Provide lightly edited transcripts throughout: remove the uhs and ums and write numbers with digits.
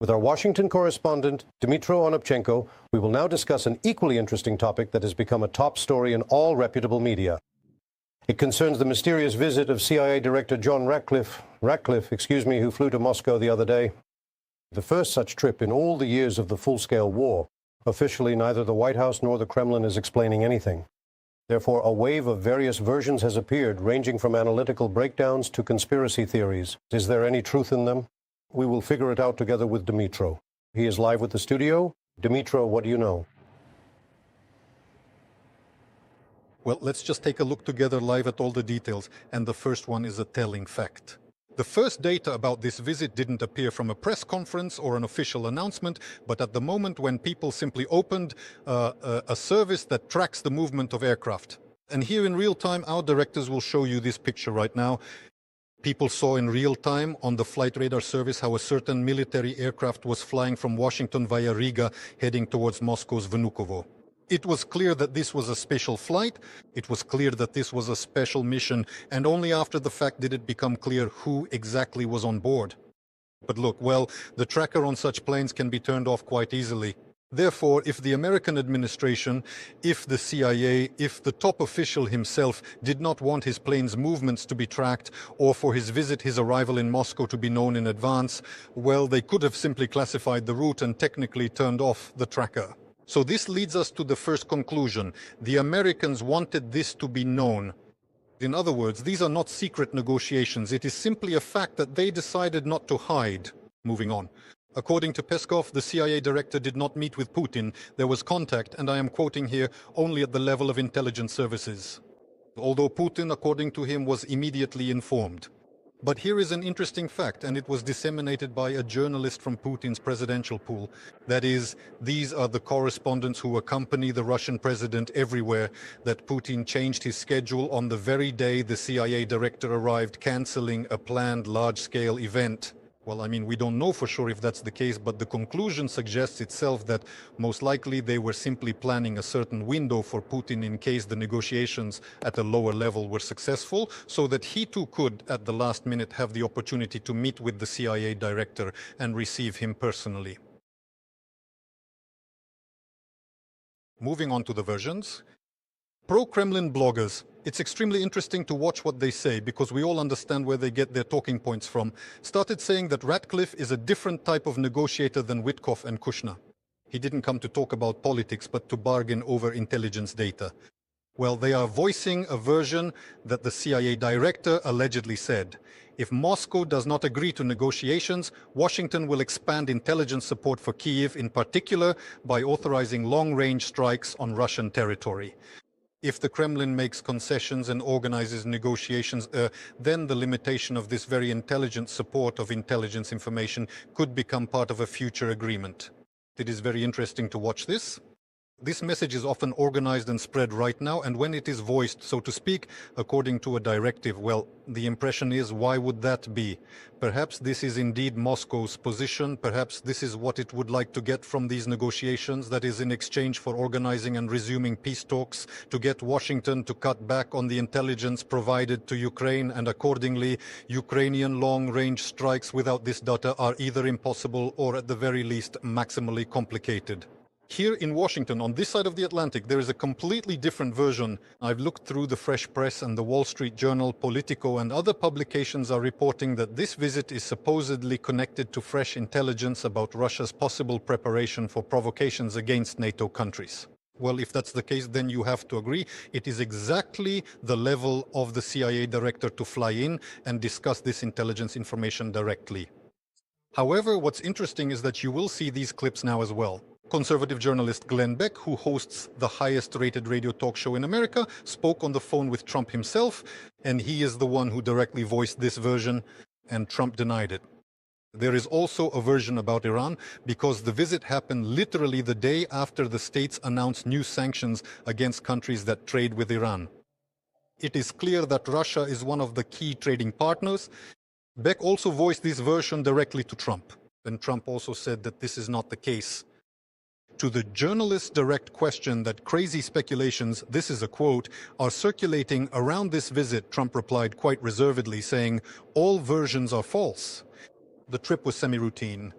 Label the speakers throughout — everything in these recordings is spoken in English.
Speaker 1: With our Washington correspondent, Dmytro Onopchenko, we will now discuss an equally interesting topic that has become a top story in all reputable media. It concerns the mysterious visit of CIA Director John Ratcliffe, who flew to Moscow the other day. The first such trip in all the years of the full-scale war. Officially, neither the White House nor the Kremlin is explaining anything. Therefore, a wave of various versions has appeared, ranging from analytical breakdowns to conspiracy theories. Is there any truth in them? We will figure it out together with Dmytro. He is live with the studio. Dmytro, what do you know?
Speaker 2: Well, let's just take a look together live at all the details, and the first one is a telling fact. The first data about this visit didn't appear from a press conference or an official announcement, but at the moment when people simply opened a service that tracks the movement of aircraft. And here in real time, our directors will show you this picture right now. People saw in real time on the flight radar service how a certain military aircraft was flying from Washington via Riga, heading towards Moscow's Vnukovo. It was clear that this was a special flight, it was clear that this was a special mission, and only after the fact did it become clear who exactly was on board. But look, well, the tracker on such planes can be turned off quite easily. Therefore, if the American administration, if the CIA, if the top official himself did not want his plane's movements to be tracked or for his arrival in Moscow to be known in advance, well, they could have simply classified the route and technically turned off the tracker. So this leads us to the first conclusion. The Americans wanted this to be known. In other words, these are not secret negotiations. It is simply a fact that they decided not to hide. Moving on. According to Peskov, the CIA director did not meet with Putin. There was contact, and I am quoting here, only at the level of intelligence services. Although Putin, according to him, was immediately informed. But here is an interesting fact, and it was disseminated by a journalist from Putin's presidential pool. That is, these are the correspondents who accompany the Russian president everywhere, that Putin changed his schedule on the very day the CIA director arrived, canceling a planned large-scale event. Well, I mean, we don't know for sure if that's the case, but the conclusion suggests itself that most likely they were simply planning a certain window for Putin in case the negotiations at a lower level were successful, so that he too could, at the last minute, have the opportunity to meet with the CIA director and receive him personally. Moving on to the versions. Pro-Kremlin bloggers. It's extremely interesting to watch what they say because we all understand where they get their talking points from. Started saying that Ratcliffe is a different type of negotiator than Witkoff and Kushner. He didn't come to talk about politics but to bargain over intelligence data. Well, they are voicing a version that the CIA director allegedly said. If Moscow does not agree to negotiations, Washington will expand intelligence support for Kyiv, in particular by authorizing long-range strikes on Russian territory. If the Kremlin makes concessions and organizes negotiations, then the limitation of this very intelligent support of intelligence information could become part of a future agreement. It is very interesting to watch this. This message is often organized and spread right now, and when it is voiced, so to speak, according to a directive, well, the impression is, why would that be? Perhaps this is indeed Moscow's position, perhaps this is what it would like to get from these negotiations, that is in exchange for organizing and resuming peace talks, to get Washington to cut back on the intelligence provided to Ukraine, and accordingly, Ukrainian long-range strikes without this data are either impossible or at the very least maximally complicated. Here in Washington, on this side of the Atlantic, there is a completely different version. I've looked through the Fresh Press and the Wall Street Journal, Politico, and other publications are reporting that this visit is supposedly connected to fresh intelligence about Russia's possible preparation for provocations against NATO countries. Well, if that's the case, then you have to agree. It is exactly the level of the CIA director to fly in and discuss this intelligence information directly. However, what's interesting is that you will see these clips now as well. Conservative journalist Glenn Beck, who hosts the highest-rated radio talk show in America, spoke on the phone with Trump himself, and he is the one who directly voiced this version, and Trump denied it. There is also a version about Iran, because the visit happened literally the day after the states announced new sanctions against countries that trade with Iran. It is clear that Russia is one of the key trading partners. Beck also voiced this version directly to Trump, and Trump also said that this is not the case. To the journalist's direct question that crazy speculations, this is a quote, are circulating around this visit, Trump replied quite reservedly, saying, all versions are false. The trip was semi-routine.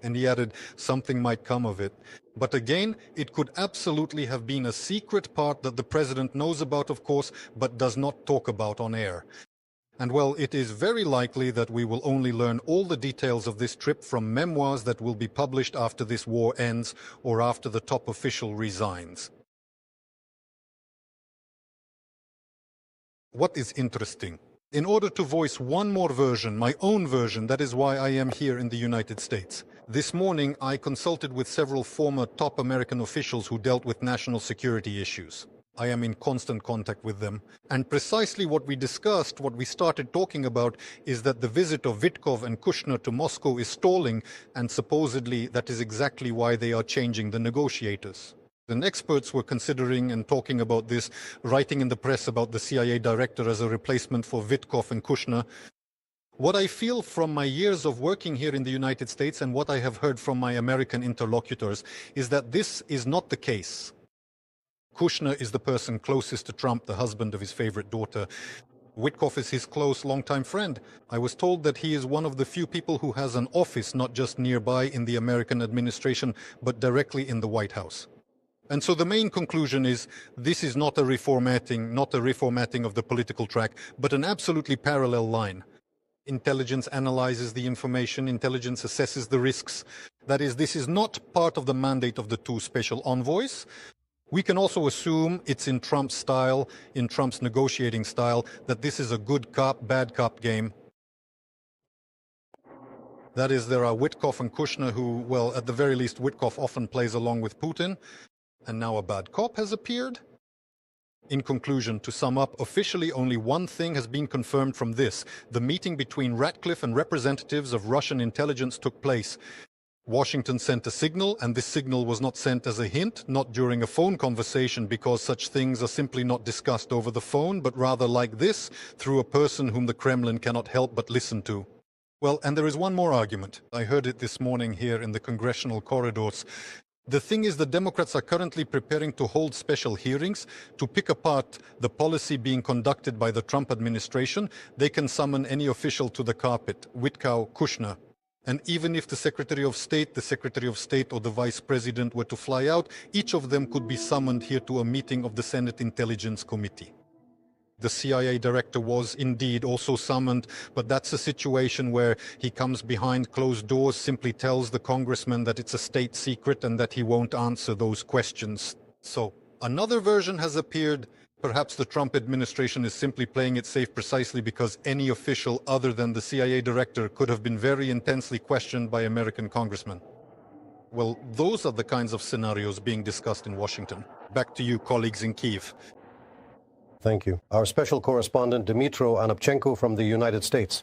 Speaker 2: And he added, something might come of it. But again, it could absolutely have been a secret part that the president knows about, of course, but does not talk about on air. And well, it is very likely that we will only learn all the details of this trip from memoirs that will be published after this war ends or after the top official resigns. What is interesting? In order to voice one more version, my own version, that is why I am here in the United States. This morning, I consulted with several former top American officials who dealt with national security issues. I am in constant contact with them. And precisely what we discussed, what we started talking about, is that the visit of Witkoff and Kushner to Moscow is stalling, and supposedly that is exactly why they are changing the negotiators. And experts were considering and talking about this, writing in the press about the CIA director as a replacement for Witkoff and Kushner. What I feel from my years of working here in the United States and what I have heard from my American interlocutors is that this is not the case. Kushner is the person closest to Trump, the husband of his favorite daughter. Witkoff is his close, longtime friend. I was told that he is one of the few people who has an office not just nearby in the American administration, but directly in the White House. And so the main conclusion is this is not a reformatting of the political track, but an absolutely parallel line. Intelligence analyzes the information, intelligence assesses the risks. That is, this is not part of the mandate of the two special envoys. We can also assume it's in Trump's style, in Trump's negotiating style, that this is a good cop, bad cop game. That is, there are Witkoff and Kushner who, well, at the very least, Witkoff often plays along with Putin. And now a bad cop has appeared? In conclusion, to sum up, officially only one thing has been confirmed from this. The meeting between Ratcliffe and representatives of Russian intelligence took place. Washington sent a signal, and this signal was not sent as a hint, not during a phone conversation, because such things are simply not discussed over the phone, but rather like this, through a person whom the Kremlin cannot help but listen to. Well, and there is one more argument. I heard it this morning here in the congressional corridors. The thing is, the Democrats are currently preparing to hold special hearings to pick apart the policy being conducted by the Trump administration. They can summon any official to the carpet, Witkoff, Kushner. And even if the Secretary of State or the Vice President were to fly out, each of them could be summoned here to a meeting of the Senate Intelligence Committee. The CIA director was indeed also summoned, but that's a situation where he comes behind closed doors, simply tells the congressman that it's a state secret and that he won't answer those questions. So another version has appeared. Perhaps the Trump administration is simply playing it safe precisely because any official other than the CIA director could have been very intensely questioned by American congressmen. Well, those are the kinds of scenarios being discussed in Washington. Back to you, colleagues in Kyiv.
Speaker 1: Thank you. Our special correspondent, Dmytro Anopchenko from the United States.